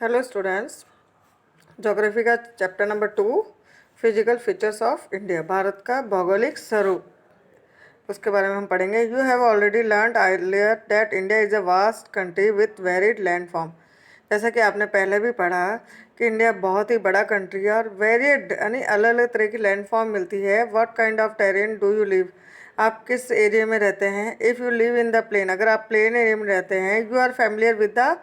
Hello students, geography का chapter number 2 physical features of India, Bharat का भौगोलिक स्वरूप, उसके बारे में हम पढ़ेंगे। You have already learned earlier that India is a vast country with varied land form. जैसा कि आपने पहले भी पढ़ा कि इंडिया बहुत ही बड़ा कंट्री है और वेरिड यानी अलग अलग तरह की लैंड फॉर्म मिलती है। What kind of terrain do you live, आप किस एरिया में रहते हैं। If you live in the plain, अगर आप प्लेन एरिया में रहते हैं, you are familiar with the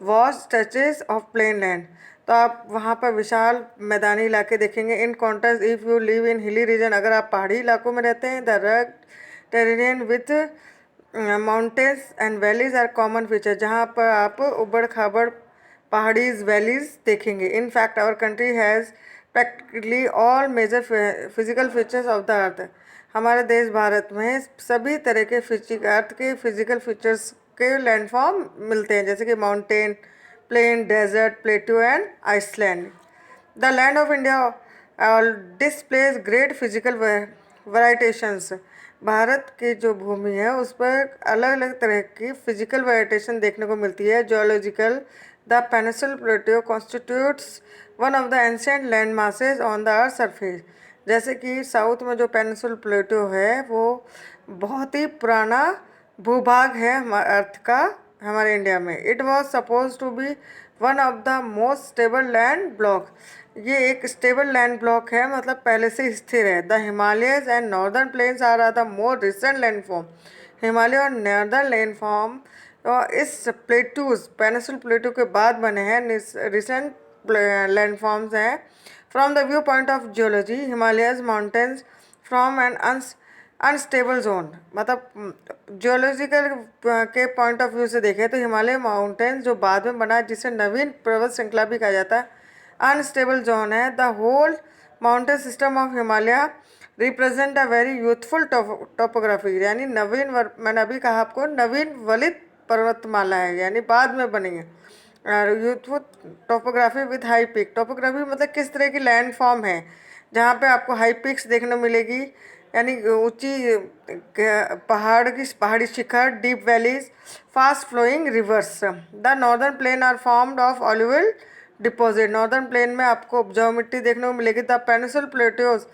vast stretches of plain land, तो आप वहाँ पर विशाल मैदानी इलाके देखेंगे। In contrast if you live in hilly region, अगर आप पहाड़ी इलाकों में रहते हैं, the rugged terrain with mountains and valleys are common feature, जहाँ पर आप उबड़ खाबड़ पहाड़ीज वैलीज देखेंगे। In fact our country has practically all major physical features of the earth. हमारे देश भारत में सभी तरह के अर्थ के फिजिकल फीचर्स के लैंडफॉर्म मिलते हैं, जैसे कि mountain, plain, desert, plateau and island. The land of India displays great physical variations. Bharat की जो भूमि है उस पर अलग अलग तरह की फिजिकल वेराइटेशन देखने को मिलती है। Geological, the peninsular Plato constitutes one of the ancient land masses on the earth surface. जैसे कि साउथ में जो पेनिनसुलर प्लेटो है वो बहुत ही पुराना भूभाग है हमारे अर्थ का, हमारे इंडिया में। It was suppose to be one of the most stable land block. ये एक स्टेबल लैंड ब्लॉक है, मतलब पहले से स्थिर है। The Himalayas and northern plains are the more recent landform. Himalaya और नॉर्दर्न लैंडफॉर्म इस प्लेटूज पेनिनसुलर प्लेटू के बाद बने हैं, रिसेंट लैंडफॉर्म्स हैं। From the view point of geology, Himalayas mountains from an unstable zone, मतलब जियोलॉजिकल के पॉइंट ऑफ व्यू से देखें तो हिमालय माउंटेन्स जो बाद में बना, जिसे नवीन पर्वत श्रृंखला भी कहा जाता है, अनस्टेबल जोन है। The whole mountain system of Himalaya represent a very youthful topography, यानी मैंने अभी कहा आपको नवीन वलित पर्वतमाला है, यानी बाद में बनी है। Youthful topography with high peak. Topography मतलब किस तरह की लैंड फॉर्म है, जहाँ पे आपको हाई पिक्स देखने मिलेगी, यानी ऊंची पहाड़ी शिखर, deep valleys, fast flowing rivers. The northern plain are formed of alluvial deposit. Northern plain में आपको उपजाऊ मिट्टी देखने को मिलेगी। The peninsular plateaus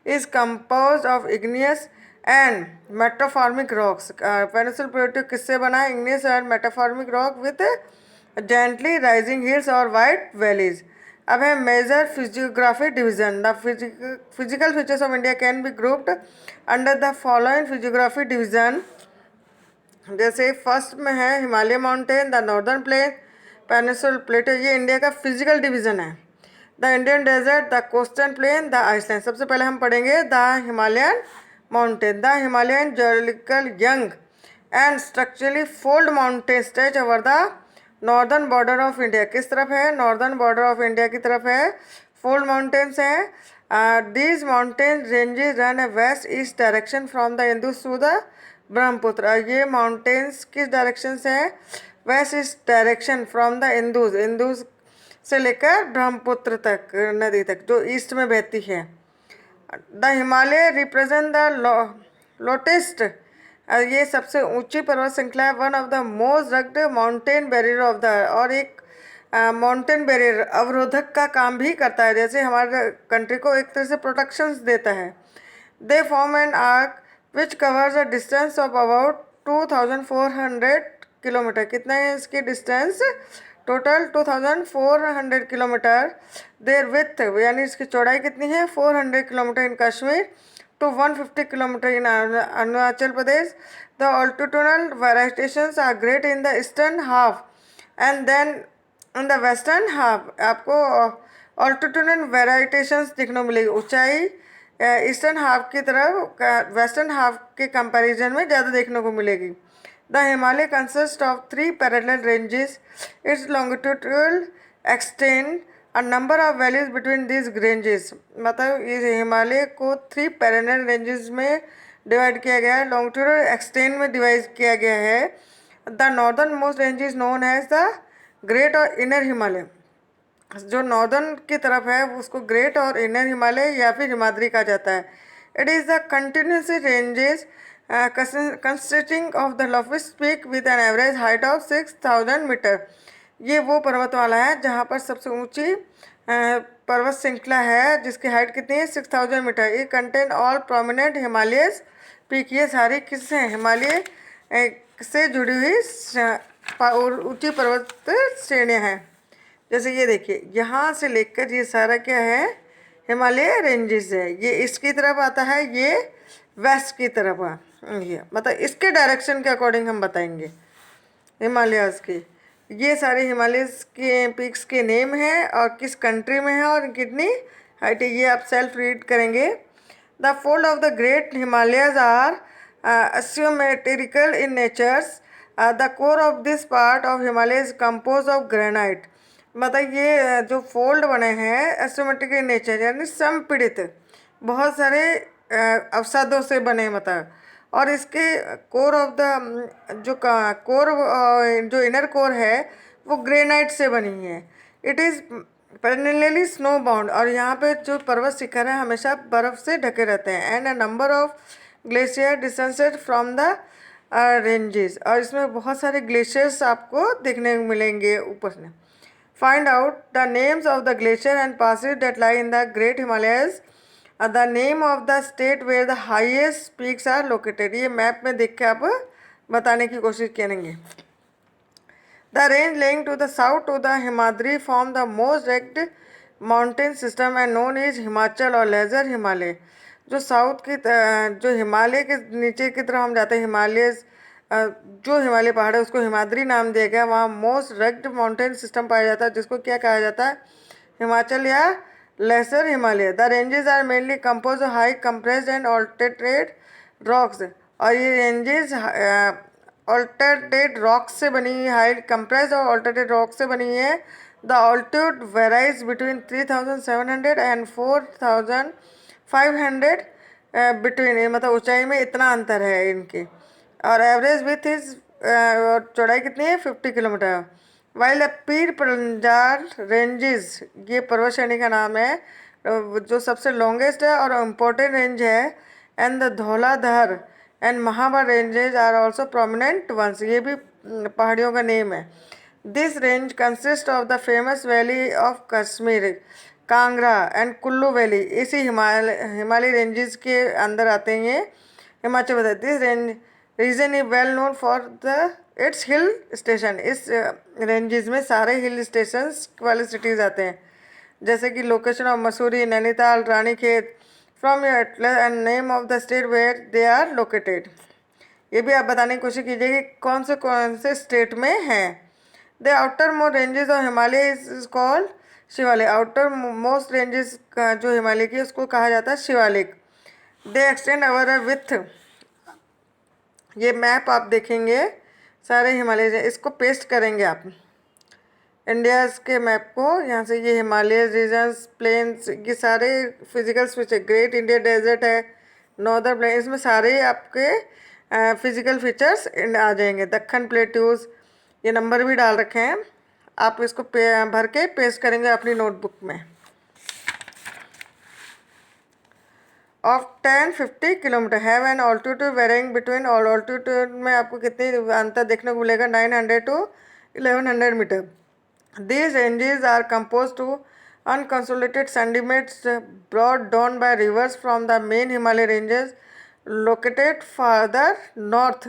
is compose of igneous and metamorphic rocks. Peninsular plateau किससे बना है? Igneous and metamorphic rock with gently rising hills और वाइड वैलीज। अब है major physiography division. The physical features of India can be grouped under the following physiography division. जैसे first में है Himalaya mountain, the northern plain, peninsular plateau, ये India का physical division है। The Indian desert, the coastal plain, the island. सबसे पहले हम पढ़ेंगे the Himalayan mountain. The Himalayan geological young and structurally fold mountain stretch over the northern border of India. किस तरफ है? नॉर्दर्न बॉर्डर ऑफ इंडिया की तरफ है। फोल्ड माउंटेन्स हैं। These mountain ranges run a west east direction from the Indus to the Brahmaputra. ये mountains किस direction से है? West east direction from the Indus से लेकर ब्रह्मपुत्र तक, नदी तक जो ईस्ट में बहती है। द हिमालय रिप्रेजेंट द लोटेस्ट, ये सबसे ऊंची पर्वत श्रृंखला है। One of the most rugged mountain barrier of the, और एक माउंटेन बैरियर अवरोधक का काम भी करता है, जैसे हमारे कंट्री को एक तरह से प्रोटेक्शंस देता है। They form an arc which covers a distance of about 2400 kilometre. कितना है इसकी distance? Total 2400 kilometre. Their width, यानी इसकी चौड़ाई कितनी है? 400 kilometre in Kashmir to 150 kilometre in Arunachal Pradesh. The altitudinal variations are great in the eastern half and then in the western half. आपको altitudinal variations देखने को मिलेगी, ऊंचाई ईस्टर्न हाफ की तरफ वेस्टर्न हाफ के कंपैरिजन में ज़्यादा देखने को मिलेगी। The Himalaya consist of 3 parallel ranges. It's longitudinal extend a number of valleys between this ranges. मतलब इस हिमालय को 3 पैरेलल रेंजेस में डिवाइड किया गया है, लॉन्गिट्यूडल एक्सटेंड में डिवाइड किया गया है। The northern most range is known as the great और इनर हिमालय। जो नॉर्दर्न की तरफ है उसको ग्रेट और इनर हिमालय या फिर हिमाद्री कहा जाता है। It is the continuous ranges consisting of the lowest peak with an average height of 6000 metre. ये वो पर्वतमाला है जहाँ पर सबसे ऊंची पर्वत श्रृंखला है जिसकी हाइट कितनी है 6000 मीटर। ये contain all prominent Himalayas peak. ये सारी किससे हैं? हिमालय से जुड़ी हुई और ऊंची पर्वत श्रेणियाँ हैं। जैसे ये देखिए, यहाँ से लेकर ये सारा क्या है? हिमालय रेंजेस है। ये इसकी तरफ आता है, ये वेस्ट की तरफ ये मतलब इसके डायरेक्शन के अकॉर्डिंग हम बताएंगे हिमालयाज के। ये सारे हिमालयस के पीक्स के नेम हैं और किस कंट्री में है और कितनी हाइट है, ये आप सेल्फ रीड करेंगे। The fold of the great Himalayas are asymmetrical in natures. The core of this part of Himalaya is composed of granite. मतलब ये जो फोल्ड बने हैं एस्ट्रोमेट्रिक इन नेचर यानी समपीड़ित बहुत सारे अवसादों से बने मतलब। और इसके कोर ऑफ द जो कोर जो इनर कोर है वो ग्रेनाइट से बनी है। It is perennially snow bound. और यहाँ पे जो पर्वत शिखर है हमेशा बर्फ़ से ढके रहते हैं। And a number of glacier distanced from the ranges. और इसमें बहुत सारे ग्लेशियर्स आपको देखने को मिलेंगे ऊपर से। Find out the names of the glacier and passes that lie in the Great Himalayas. The name of the state where the highest peaks are located. ये मैप में देख के आप बताने की कोशिश करेंगे। The range lying to the south to the Himadri form the most rugged mountain system and known as Himachal और लेजर हिमालय। जो साउथ की जो हिमालय के नीचे की तरफ हम जाते हैं, हिमालय जो हिमालय पहाड़ है उसको हिमाद्री नाम दिया गया। वहाँ मोस्ट रग्ड माउंटेन सिस्टम पाया जाता है जिसको क्या कहा जाता है? हिमाचल या lesser Himalaya. The ranges are mainly compose of high compressed and alternate rocks. और ये रेंजेस ऑल्टरनेट रॉक्स से बनी है, हाई कंप्रेस्ड और ऑल्टरनेट रॉक से बनी है। The altitude varies between 3700 and 4500 between. मतलब ऊंचाई में इतना अंतर है इनके। और एवरेज विथ इज चौड़ाई कितनी है? 50 किलोमीटर। वाइल पीर पंजार रेंजेस, ये पर्वत श्रेणी का नाम है जो सबसे लॉन्गेस्ट है और इम्पोर्टेंट रेंज है। एंड द धौलाधर एंड महाबर ranges are also prominent ones. ये भी पहाड़ियों का नेम है। This range consist of the famous valley of Kashmir, Kangra and Kullu valley. इसी हिमालय रेंजेस के अंदर आते हैं ये Himachal Pradesh. This range region is well known for the its hill station. इस रेंजेस में सारे हिल स्टेशन वाले सिटीज़ आते हैं जैसे कि location of Mussoorie, Nainital, Ranikhet. From your atlas and name of the state where they are located. ये भी आप बताने की कोशिश कीजिए कि कौन से स्टेट में हैं। The outer most ranges of Himalaya is called Shivalik. Outer most ranges का जो हिमालय की उसको कहा जाता है शिवालिक। दे एक्सटेंड अवर विथ। ये मैप आप देखेंगे सारे हिमालय, इसको पेस्ट करेंगे आप इंडियाज़ के मैप को। यहाँ से ये हिमालय रीजन्स, प्लेन्स, ये सारे physical feature, great India desert है, नॉर्दर्न प्लेन, इसमें सारे आपके फिजिकल फीचर्स आ जाएंगे। दक्कन प्लेट्यूज, ये नंबर भी डाल रखे हैं, आप इसको भर के पेस्ट करेंगे अपनी नोटबुक में। Of 10-50 kilometre have an altitude varying between. और ऑल्टीट्यूड में आपको कितनी अंतर देखने को मिलेगा? 900 to 1100 metre. These ranges are composed to unconsolidated sediments brought down by rivers from the main Himalaya ranges located farther north.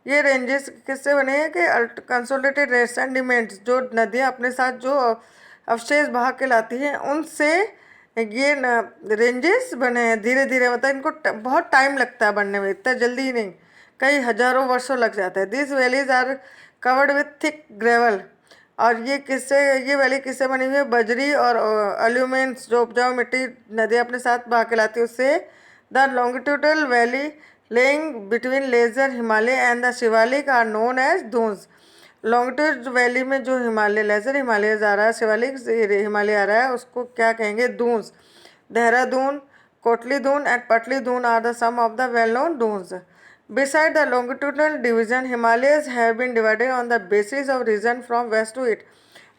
ये रेंजेस किससे बने हैं कि कंसोलिडेटेड सेडिमेंट्स, जो नदियाँ अपने साथ जो अवशेष बहा के लाती हैं उनसे ये रेंजेस बने हैं। धीरे धीरे मतलब इनको बहुत टाइम लगता है बनने में, इतना जल्दी नहीं, कई हजारों वर्षों लग जाता है। This valleys are covered with thick gravel. और ये वैली किससे बनी हुई है? बजरी और एल्यूमेंट्स, जो उपजाऊ मिट्टी नदियाँ अपने साथ बहा के लाती है उससे। The longitudinal valley lying between lesser Himalaya and the Shivalik are known as Duns. Longitude valley में जो हिमालय लेजर हिमालय आ रहा है, शिवालिक हिमालय आ रहा है, उसको क्या कहेंगे? Duns. Dehradun, Kotli Dun and Patli Dun are the some of the well known Duns. Beside the longitudinal division, Himalayas have been divided on the basis of region from west to east.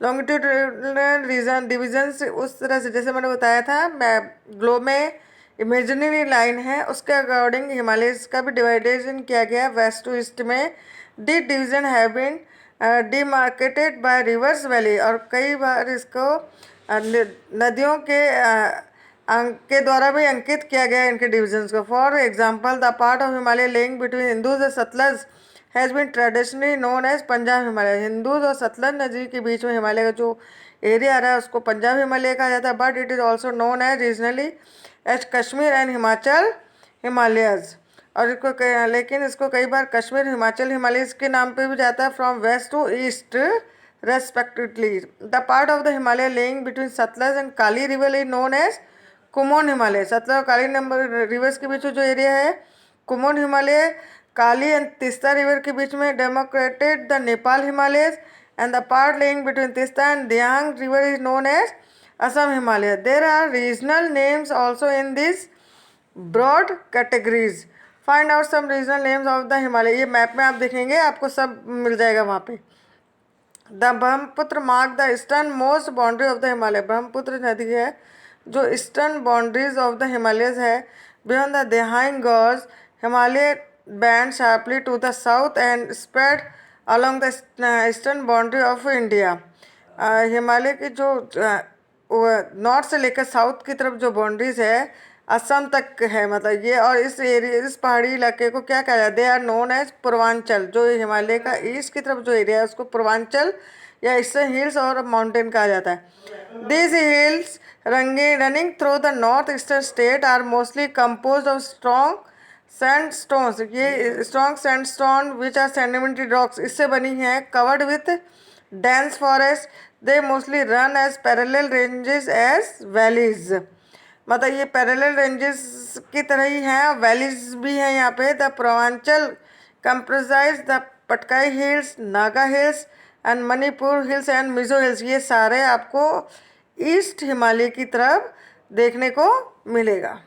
Longitudinal region division से उस तरह से जैसे मैंने बताया था, ग्लोब में इमेजिनरी लाइन है उसके अकॉर्डिंग हिमालयस का भी डिवाइडेशन किया गया वेस्ट टू ईस्ट में। This division have been demarcated by rivers valley, और कई बार इसको नदियों के द्वारा भी अंकित किया गया इनके डिविजन्स को। For example the part of Himalaya link between Indus और Satluj has been traditionally known as Punjab Himalaya. Indus और सतलज नदी के बीच में हिमालय का जो एरिया आ रहा है उसको पंजाब हिमालय कहा जाता है, but it is also known as regionally as Kashmir and Himachal Himalayas. और लेकिन इसको कई बार कश्मीर हिमाचल हिमालयज के नाम पे भी जाता है, from west to east respectively. The part of the Himalaya lying between Satluj and Kali river is known as Kumaon Himalaya. Satluj और काली रिवर्स के बीच जो एरिया है कुमोन हिमालय, काली एंड तीस्ता रिवर के बीच में demarcated the Nepal Himalayas, and the part lying between Teesta and Dihang river is known as Assam Himalaya. There are regional names also in this broad categories. Find out some regional names of the Himalaya. ये map में आप देखेंगे आपको सब मिल जाएगा वहाँ पे। The Brahmaputra mark the eastern most boundary of the Himalaya. Brahmaputra नदी है जो eastern boundaries of the Himalayas है। Beyond the Dihang gorge Himalaya bend sharply to the south and spread along the eastern boundary of India. Himalaya की जो नॉर्थ से लेकर साउथ की तरफ जो बाउंड्रीज है असम तक है, मतलब ये। और इस एरिया, इस पहाड़ी इलाके को क्या कहा जाता है? They are known as Purvanchal. जो हिमालय का ईस्ट की तरफ जो एरिया है उसको पूर्वांचल या ईस्टर्न हिल्स और माउंटेन कहा जाता है। This hills running through the north eastern state are mostly compose of strong sandstones. ये strong sandstone which are sedimentary rocks इससे बनी है, covered with dense forest. They mostly run as parallel ranges as valleys. मतलब ये parallel ranges की तरह ही हैं, valleys भी हैं यहाँ पे। The Purvanchal comprises the Patkai hills, Naga hills and Manipur hills and Mizo hills. ये सारे आपको ईस्ट हिमालय की तरफ देखने को मिलेगा।